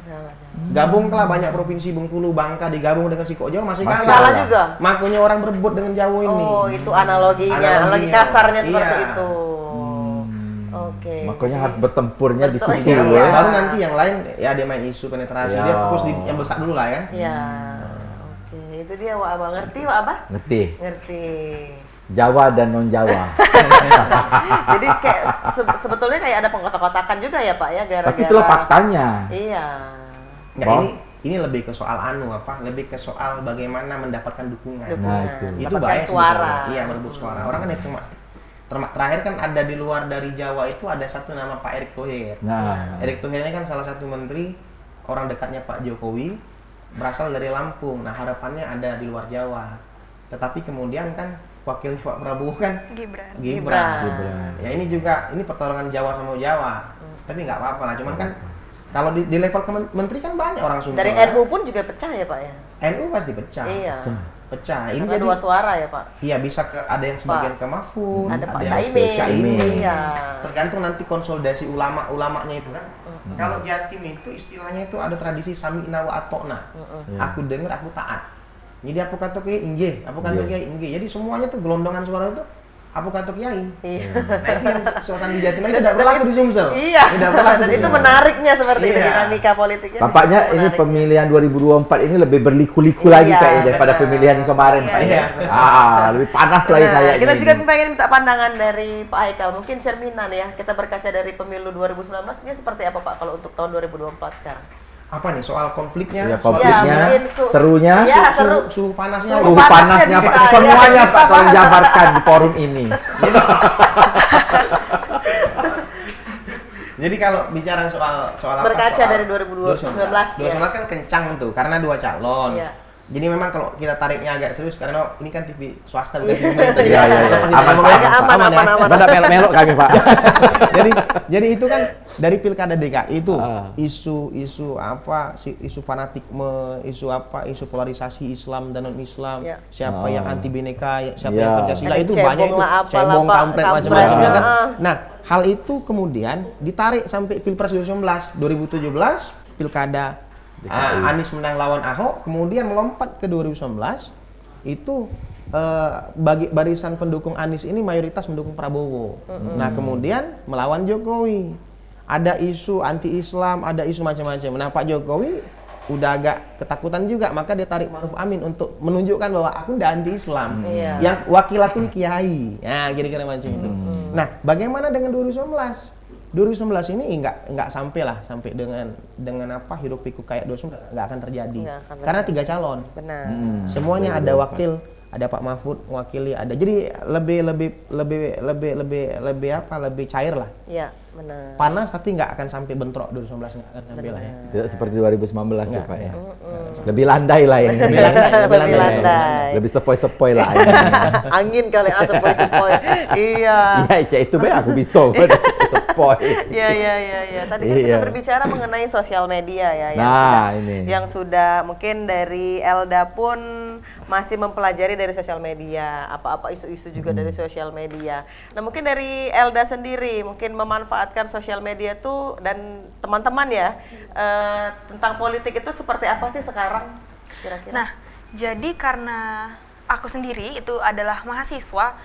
Gabunglah banyak provinsi Bengkulu, Bangka digabung dengan Siko Jawa masih kalah juga. Makanya orang berebut dengan Jawa ini. Oh, itu analoginya. Analogi kasarnya seperti itu. Makanya harus bertempurnya di situ. Baru nanti yang lain ya dia main isu penetrasi, dia fokus di yang besar dulu lah kan. Itu dia Wak Abah. Ngerti Wak Abah? Ngerti. Jawa dan non Jawa. Jadi kayak sebetulnya kayak ada pengkotak-kotakan juga ya Pak ya, gara-gara. Tapi itulah faktanya. Nah, ini lebih ke soal lebih ke soal bagaimana mendapatkan dukungan. Nah, itu bahaya suara. Iya, merebut suara. Orang kan cuma terakhir kan ada di luar dari Jawa itu ada satu nama Pak Erick Thohir. Erick Thohir ini kan salah satu menteri orang dekatnya Pak Jokowi, berasal dari Lampung. Nah, harapannya ada di luar Jawa. Tetapi kemudian kan wakilnya Pak Prabowo kan Gibran. Ya ini pertarungan Jawa sama Jawa. Tapi nggak apa-apa lah. Cuman kan kalau di level menteri kan banyak orang Sumsel. Dari NU pun juga pecah ya Pak ya? NU pasti pecah. Pecah. Ini jadi 2 suara ya Pak? Iya, bisa ada yang sebagian ke Mahfud, ada Pak Caimin. Iya. Tergantung nanti konsolidasi ulamanya itu kan. Kalau Jatim itu istilahnya itu ada tradisi sami'na wa atokna. Aku dengar, aku taat. Jadi apa kata kiai inje, apa kata kiai inje. Jadi semuanya tuh gelondongan suara itu apa kata kiai. Nah, itu yang suasana di Jatim itu tidak berlaku di Sumsel. Tidak berlaku. Dan itu menariknya seperti itu dinamika politiknya. Tampaknya ini pemilihan 2024 ini lebih berliku-liku lagi kayaknya daripada pemilihan kemarin Pak. Lebih panas lagi kayaknya. Kita juga pengen minta pandangan dari Pak Haikal, mungkin cerminan ya. Kita berkaca dari pemilu 2019 ini seperti apa Pak kalau untuk tahun 2024 sekarang? Apa nih soal konfliknya? Ya, konfliknya, serunya, suhu panasnya. Suhu panasnya Pak, semuanya Pak tolong jabarkan di forum ini. Jadi kalau bicara soal apa? Berkaca soal dari 2019 ya. 2019 kan kencang tuh karena 2 calon. Iya. Jadi memang kalau kita tariknya agak serius karena ini kan TV swasta bukan TV pemerintah. Iya, iya, iya. Aman, Agak aman. Mana melok kami Pak. jadi itu kan dari pilkada DKI itu Ah. isu apa isu fanatikme, isu polarisasi Islam dan non Islam, Ya. siapa yang anti bineka, siapa Ya. yang Pancasila, Ada itu cebong banyak itu lah, apalah, cebong, Pak, kampret kampret. macam-macam ya kan. Ah. Nah, hal itu kemudian ditarik sampai Pilpres 2017 pilkada DKI. Anies menang lawan Ahok, kemudian melompat ke 2019 itu bagi barisan pendukung Anies ini mayoritas mendukung Prabowo. Nah, kemudian melawan Jokowi. Ada isu anti-Islam, ada isu macam-macam. Nah, Pak Jokowi udah agak ketakutan juga, maka dia tarik Ma'ruf Amin untuk menunjukkan bahwa aku udah anti-Islam. Iya. Yang wakil aku ini kiai. Nah, kira-kira macam itu. Nah, bagaimana dengan 2019? 2019 ini nggak sampai dengan apa hiruk pikuk kayak 2019 nggak akan terjadi. Nggak akan Karena 3 calon. Benar. Semuanya ada wakil, ada Pak Mahfud mewakili, ada. Jadi lebih cair lah. Iya, benar. Panas tapi nggak akan sampai bentrok 2019 nggak akan sampai lah ya. Tidak seperti 2019 ya Enggak. Pak ya. Lebih landai lah ini. Lebih Lebih landai. Lebih sepoi-sepoi lah ini. Angin kali sepoi-sepoi. Iya. Iya, Ica itu be aku bisa sepoi. Iya. Tadi kan kita Iya. berbicara mengenai sosial media ya. Nah, ini. Yang sudah mungkin dari Elda pun masih mempelajari dari sosial media, apa-apa isu-isu juga dari sosial media. Nah, mungkin dari Elda sendiri mungkin memanfaatkan sosial media tuh dan teman-teman ya tentang politik itu seperti apa sih sekarang kira-kira? Nah, jadi karena aku sendiri itu adalah mahasiswa,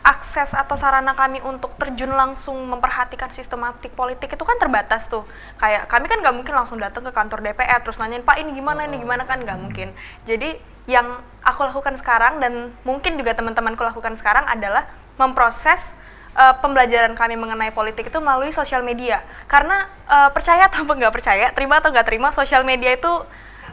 akses atau sarana kami untuk terjun langsung memperhatikan sistematik politik itu kan terbatas tuh. Kayak kami kan nggak mungkin langsung datang ke kantor DPR terus nanyain, Pak ini gimana kan nggak mungkin. Jadi yang aku lakukan sekarang dan mungkin juga teman-temanku lakukan sekarang adalah memproses pembelajaran kami mengenai politik itu melalui sosial media. Karena percaya atau nggak percaya, terima atau nggak terima, sosial media itu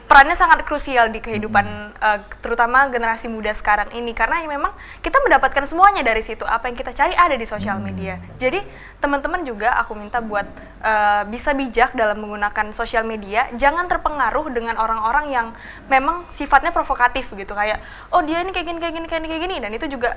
perannya sangat krusial di kehidupan terutama generasi muda sekarang ini, karena memang kita mendapatkan semuanya dari situ. Apa yang kita cari ada di sosial media. Jadi teman-teman juga aku minta buat bisa bijak dalam menggunakan sosial media, jangan terpengaruh dengan orang-orang yang memang sifatnya provokatif gitu, kayak oh dia ini kayak gini, dan itu juga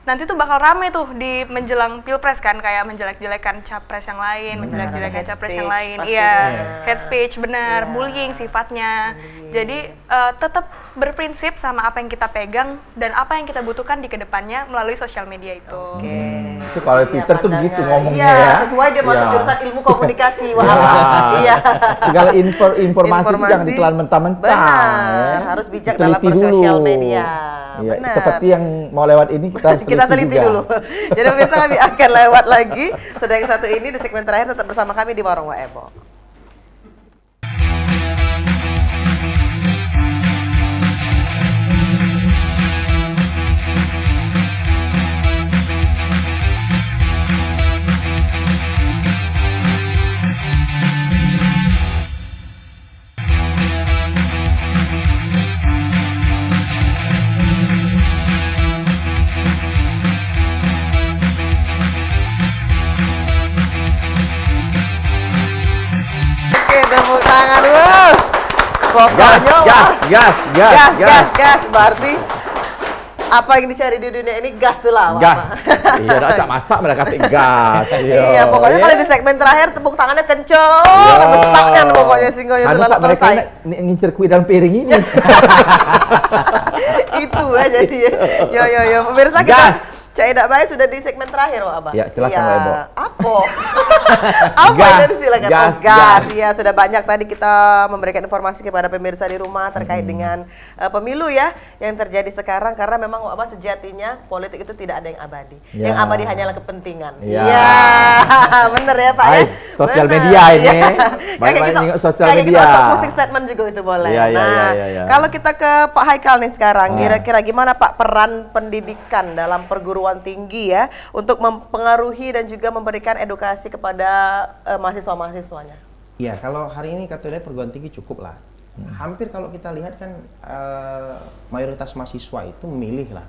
nanti tuh bakal rame tuh di menjelang pilpres kan, kayak menjelek-jelekan capres yang lain, menjelek-jelekan capres yang lain, iya, head speech benar, bullying sifatnya. Jadi tetap berprinsip sama apa yang kita pegang dan apa yang kita butuhkan di kedepannya melalui sosial media itu. Itu kalau Twitter tuh begitu ngomongnya iya, ya. sesuai dia masuk Iya. jurusan ilmu komunikasi. Wah, Ya. iya. Segala informasi itu jangan ditelan mentah-mentah. Benar, ya. harus bijak dalam Teliti bersosial dulu. media. Iya, Benar. seperti yang mau lewat ini kita harus Kita teliti juga. dulu. Jadi pemirsa kami akan lewat lagi. Sedang yang satu ini di segmen terakhir tetap bersama kami di Warung Waebo. Oke, tepuk tangan. Wow. Pokoknya Gas. Berarti apa yang dicari di dunia ini gas tuh lah. Gas. Bapak. Iya, udah cak masak mereka kata gas. Iya, pokoknya kalau di segmen terakhir tepuk tangannya kenceng, besarkan pokoknya singonya Anu, selalu Pak, mereka selesai. ngincer kue dalam piring ini. Itu aja dia. Yo, pemirsa kita Gas. Cak Ida Bae sudah di segmen terakhir, Wak Abah. Ya, silakan, Wak Ebo. Apa? Apa Gas, itu silakan? gas, gas. gas. Ya, sudah banyak tadi kita memberikan informasi kepada pemirsa di rumah terkait dengan pemilu ya yang terjadi sekarang, karena memang Wak Abah sejatinya politik itu tidak ada yang abadi. Ya. Yang abadi hanyalah kepentingan. Ya. Iya. Bener ya, Pak ya? Ais, sosial Bener. media ini. Iya. Banyak-banyak Kayak nengok sosial kayak media. kita untuk closing statement juga itu boleh. Iya, iya, Nah, iya. kalau kita ke Pak Haikal nih sekarang, Ah. kira-kira gimana Pak peran pendidikan dalam perguruan tinggi ya untuk mempengaruhi dan juga memberikan edukasi kepada mahasiswa-mahasiswanya? Iya, kalau hari ini kategori perguruan tinggi cukup lah. Hampir kalau kita lihat kan mayoritas mahasiswa itu memilih lah,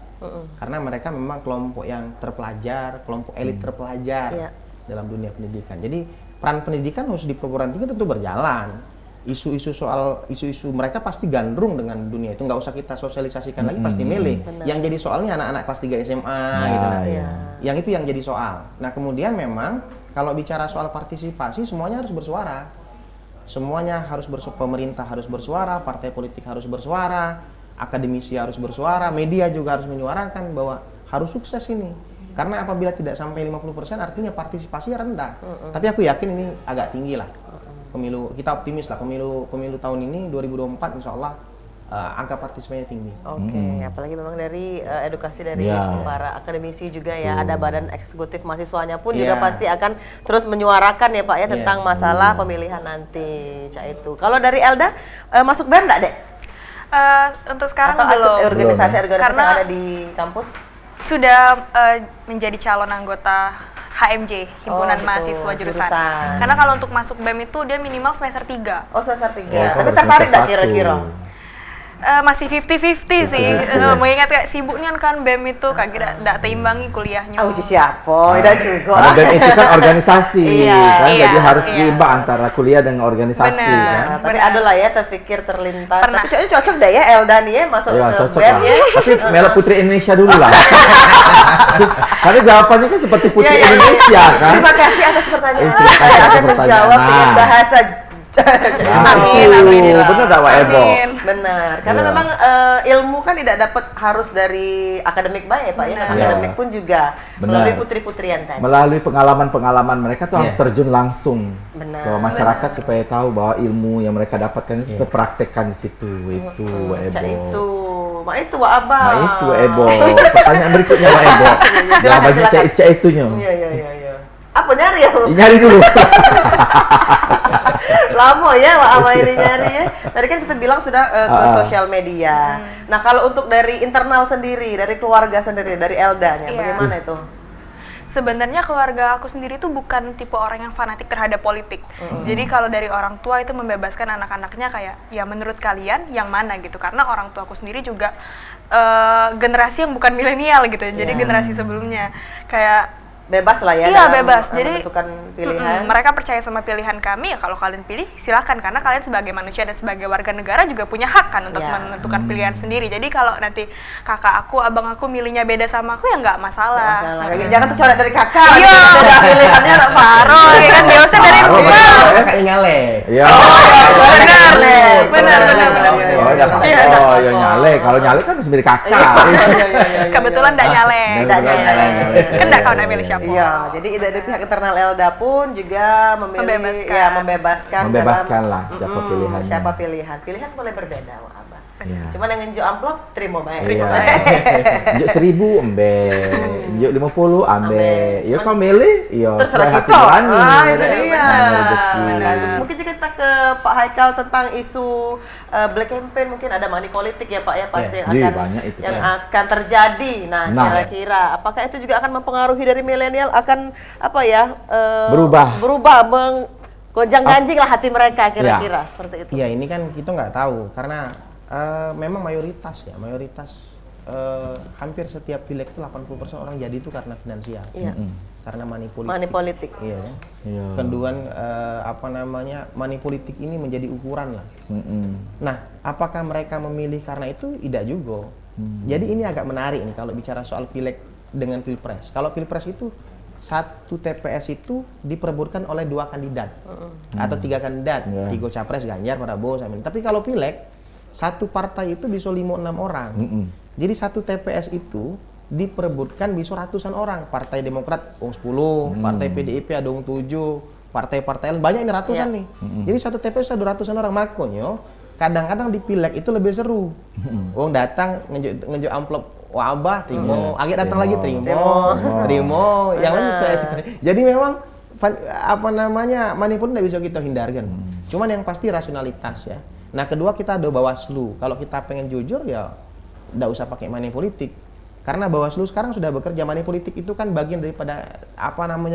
karena mereka memang kelompok yang terpelajar, kelompok elit terpelajar Iya. dalam dunia pendidikan. Jadi peran pendidikan harus di perguruan tinggi tentu berjalan. Isu-isu mereka pasti gandrung dengan dunia itu, nggak usah kita sosialisasikan lagi, pasti milih. Yang jadi soalnya anak-anak kelas 3 SMA gitu. Yang itu yang jadi soal. Nah kemudian memang kalau bicara soal partisipasi semuanya harus bersuara. Semuanya harus pemerintah harus bersuara, partai politik harus bersuara, akademisi harus bersuara, media juga harus menyuarakan bahwa harus sukses ini. Karena apabila tidak sampai 50% artinya partisipasinya rendah. Tapi aku yakin ini agak tinggi lah. Pemilu, kita optimis lah pemilu tahun ini 2024 insya Allah angka partisipasinya tinggi. Oke, apalagi memang dari edukasi dari para akademisi juga ya, ada badan eksekutif mahasiswanya pun juga pasti akan terus menyuarakan ya Pak ya tentang masalah pemilihan nanti itu. Kalau dari Elda masuk BEM enggak, Dek? Untuk sekarang atau belum. organisasi-organisasi Karena yang ada di kampus? Sudah menjadi calon anggota HMJ, Himpunan gitu, Mahasiswa Jurusan. jurusan. Karena kalau untuk masuk BEM itu dia minimal semester 3. Oh, semester 3. Oh, Tapi kalau tertarik semester enggak kira-kira? Masih 50-50 sih. Mengingat kayak sibuk nih kan BEM itu kagak enggak teimbangi kuliahnya. Oh, siapa? Tidak juga. Karena BEM itu kan organisasi, kan? Iya, Jadi harus iya. seimbang antara kuliah dengan organisasi, Benar. kan? Nah, tapi ada lah ya terpikir terlintas. Pernah. Tapi kayaknya cocok deh ya Elda nih ya masuk Iya, ke cocok BEM lah. ya. Tapi Mela Putri Indonesia dulu lah. Karena jawabannya kan seperti Putri Iya, iya. Indonesia, kan? Terima kasih atas pertanyaan. Terima kasih Saya atas akan pertanyaan. menjawab dengan Nah. bahasa Amin, amin. Benar tak, Pak Ebo? Amin. Benar, karena Iya. memang ilmu kan tidak dapat harus dari akademik baik Pak ya, Benar. akademik pun juga Benar. melalui putri-putrian tadi. Melalui pengalaman-pengalaman mereka tuh harus terjun langsung Benar. ke masyarakat supaya tahu bahwa ilmu yang mereka dapatkan itu terpraktekkan di situ. Itu, Ebo. Mak itu Wak Abah. Nah itu Ebo. Pertanyaan berikutnya Wak Ebo. Jawabannya cek itunya. Iya. Apa nyari ya? Nyari dulu. Lama ya Wak Abah ini nyari ya. Tadi kan kita bilang sudah ke sosial media. Nah kalau untuk dari internal sendiri, dari keluarga sendiri, dari Eldanya, Iya. bagaimana itu? Sebenarnya keluarga aku sendiri tuh bukan tipe orang yang fanatik terhadap politik. Jadi kalau dari orang tua itu membebaskan anak-anaknya kayak ya menurut kalian yang mana gitu. Karena orang tua aku sendiri juga generasi yang bukan milenial gitu. Jadi generasi sebelumnya kayak Bebas lah ya iya, dalam bebas. Jadi menentukan pilihan. mereka percaya sama pilihan kami ya, kalau kalian pilih silakan, karena kalian sebagai manusia dan sebagai warga negara juga punya hak kan untuk Iya. menentukan pilihan sendiri. Jadi kalau nanti kakak aku, abang aku milihnya beda sama aku ya nggak masalah. Jangan tercolek dari kakak. Iya. Beda pilihannya anak Paro, ya kan biasa dari Paro, rumah. betul. Kayak nyale. Iya. Benar, benar. Oh, ya nyale. Kalau nyale kan harus milih kakak. Kebetulan nggak nyale. Nggak nyale. Kan nggak kau nak milih siapa? Iya, jadi dari pihak internal Elda pun juga membebaskan dalam, lah siapa pilihannya. siapa pilihan. Pilihan boleh berbeda, Wak Abah. Iya. Cuman yang ngejuk amplop terima baik. Iya. Njuk 1.000 ambe, njuk 50 ambe. Ya kau milih, iya. Terserah sesuai hati kita. nurani. Itu dia. Rezeki. Benar. Mungkin juga kita ke Pak Haikal tentang isu Black Campaign, mungkin ada money politik ya Pak ya pasti yang Iya, akan banyak itu, akan terjadi. Nah, Nah. kira-kira apakah itu juga akan mempengaruhi dari milenial akan apa ya? Berubah. Gonjang-ganjing lah hati mereka kira-kira seperti itu. Iya, ini kan kita nggak tahu karena memang mayoritas hampir setiap pileg itu 80% orang jadi itu karena finansial. Iya. Karena money politik. Money politik. Iya kan? Iya. Kemudian money politik ini menjadi ukuran lah. Nah, apakah mereka memilih karena itu? Tidak juga. Jadi ini agak menarik nih kalau bicara soal pileg dengan pilpres. Kalau pilpres itu satu TPS itu diperebutkan oleh 2 kandidat atau 3 kandidat, 3 capres Ganjar, Prabowo, Samin. Tapi kalau pileg satu partai itu bisa 5-6 orang. Jadi satu TPS itu diperebutkan bisa ratusan orang. Partai Demokrat 10, Partai PDIP ada 7, partai-partai lain banyak ini ratusan nih. Jadi satu TPS ada ratusan orang. Makanya kadang-kadang di pileg itu lebih seru. Wong datang ngejuk amplop Wabah, Trimo, agak datang lagi Trimo, yang lain sesuai itu. Jadi memang money pun tidak bisa kita hindarkan. Cuman yang pasti rasionalitas ya. Nah kedua kita ada Bawaslu. Kalau kita pengen jujur ya tidak usah pakai money politik. Karena Bawaslu sekarang sudah bekerja, money politik itu kan bagian daripada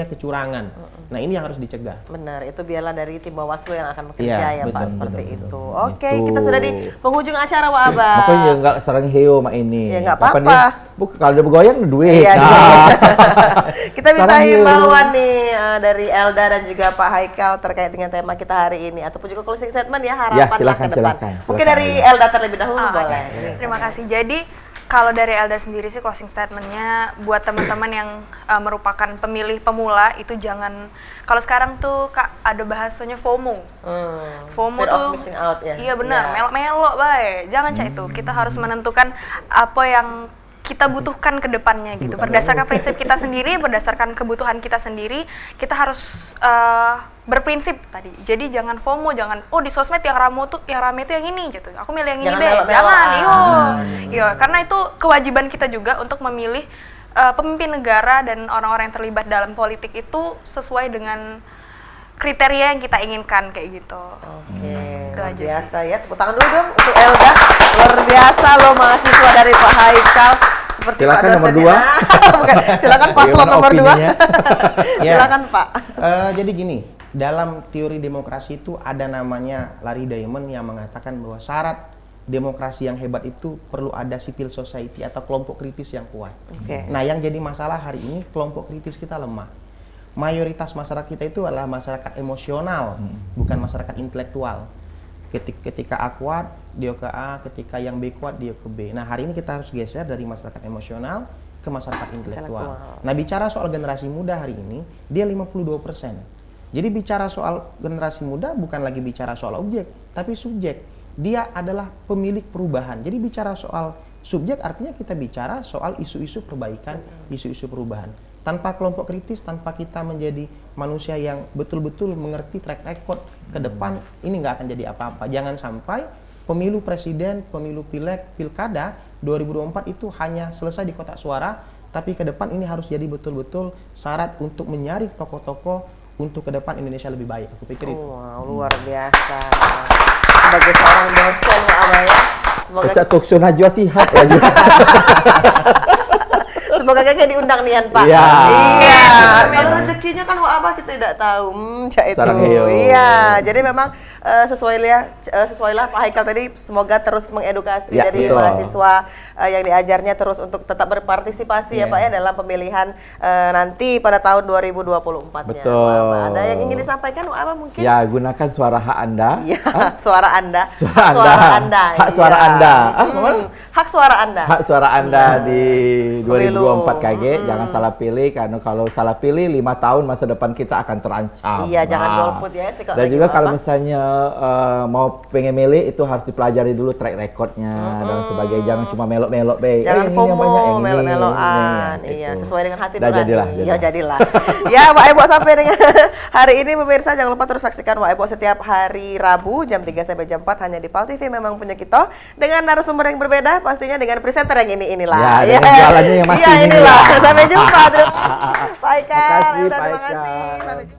kecurangan. Nah, ini yang harus dicegah. Benar, itu biarlah dari tim Bawaslu yang akan bekerja Iya, ya Pak, betul, seperti betul, itu. betul. Oke, Itu. kita sudah di penghujung acara Wak Abah. Makanya nggak serang heo mak ini. Ya, nggak Kapan apa-apa. dia- kalau dia bergoyang duit. Iya, Nah. kita minta Sarang yuk. himbauan nih dari Elda dan juga Pak Haikal terkait dengan tema kita hari ini ataupun juga closing statement ya, harapan Ya, lah silakan, ke depan. silakan. Mungkin Silakan, dari Elda. Elda terlebih dahulu boleh. Terima kasih. Jadi kalau dari Elda sendiri sih closing statementnya buat teman-teman yang merupakan pemilih pemula itu jangan, kalau sekarang tuh Kak ada bahasanya FOMO. FOMO Fear tuh of missing out ya. iya benar, Ya. melo-melo bae. Jangan cak itu. Kita harus menentukan apa yang kita butuhkan ke depannya gitu. Berdasarkan prinsip kita sendiri, berdasarkan kebutuhan kita sendiri, kita harus berprinsip tadi. Jadi jangan FOMO, jangan di sosmed yang rame tuh yang ini gitu. Aku milih yang ini Jangan deh. melo-meloan. Jangan, iya, karena itu kewajiban kita juga untuk memilih pemimpin negara dan orang-orang yang terlibat dalam politik itu sesuai dengan kriteria yang kita inginkan kayak gitu. Oke, Itu luar aja biasa ya. Tepuk tangan dulu dong untuk Elda. Luar biasa loh mahasiswa dari Pak Haikal. Seperti Silakan Pak dosen nomor 2. Bukan, silakan paslon Gimana nomor 2. opininya? Ya. Silakan Pak. Jadi gini, dalam teori demokrasi itu ada namanya Larry Diamond yang mengatakan bahwa syarat demokrasi yang hebat itu perlu ada civil society atau kelompok kritis yang kuat. Oke. Nah, yang jadi masalah hari ini kelompok kritis kita lemah. Mayoritas masyarakat kita itu adalah masyarakat emosional, bukan masyarakat intelektual. Ketika A kuat, dia ke A, ketika yang B kuat, dia ke B. Nah, hari ini kita harus geser dari masyarakat emosional ke masyarakat intelektual. Nah, bicara soal generasi muda hari ini, dia 52%. Jadi bicara soal generasi muda bukan lagi bicara soal objek, tapi subjek. Dia adalah pemilik perubahan. Jadi bicara soal subjek artinya kita bicara soal isu-isu perbaikan, isu-isu perubahan. Tanpa kelompok kritis, tanpa kita menjadi manusia yang betul-betul mengerti track record ke depan, ini nggak akan jadi apa-apa. Jangan sampai pemilu presiden, pemilu pileg, pilkada 2024 itu hanya selesai di kotak suara, tapi ke depan ini harus jadi betul-betul syarat untuk menyaring tokoh-tokoh untuk ke depan Indonesia lebih baik. Aku pikir itu. Wow, luar biasa. Sebagai seorang dosen Wak Abah ya. Baca talkshow Najwa Shihab lagi. Semoga kakek diundang nian Pak. Iya. Iya. Kalau rezekinya kan Wak Abah kita tidak tahu. Cak itu. Sarang heo. Iya. Jadi memang sesuailah Pak Haikal tadi. Semoga terus mengedukasi Ya, dari betul. mahasiswa yang diajarnya terus untuk tetap berpartisipasi ya Pak ya dalam pemilihan nanti pada tahun 2024-nya. Betul. Wak Abah. Ada yang ingin disampaikan Wak Abah mungkin? Ya, gunakan suara hak Anda. Iya, suara Anda. Suara Hak suara Anda. Anda. Hak suara iya. Anda. Ah, kemana? Hak suara Anda. Hak suara Anda di Pemilu. 2024 KG, jangan salah pilih karena kalau salah pilih 5 tahun masa depan kita akan terancam. Iya, jangan Nah. golput ya. Dan juga kalau misalnya mau pengen milih itu harus dipelajari dulu track recordnya dan sebagainya. Jangan cuma melok-melok be. Jangan yang ini yang banyak, yang FOMO, ini, melo-meloan. ini, Iya, gitu. sesuai dengan hati Dah nurani. jadilah, Ya, jadilah. Ya, Pak Ebo sampai dengan hari ini pemirsa jangan lupa terus saksikan Pak Ebo setiap hari Rabu jam 3 sampai jam 4 hanya di PAL TV Memang Punya Kita dengan narasumber yang berbeda pastinya dengan presenter yang inilah. Ya, dengan jualannya yang masih Iya, inilah. Sampai jumpa. Terima kasih. Pak Haikal. Makasih, Udah, Pak terima kasih. Haikal. Sampai jumpa.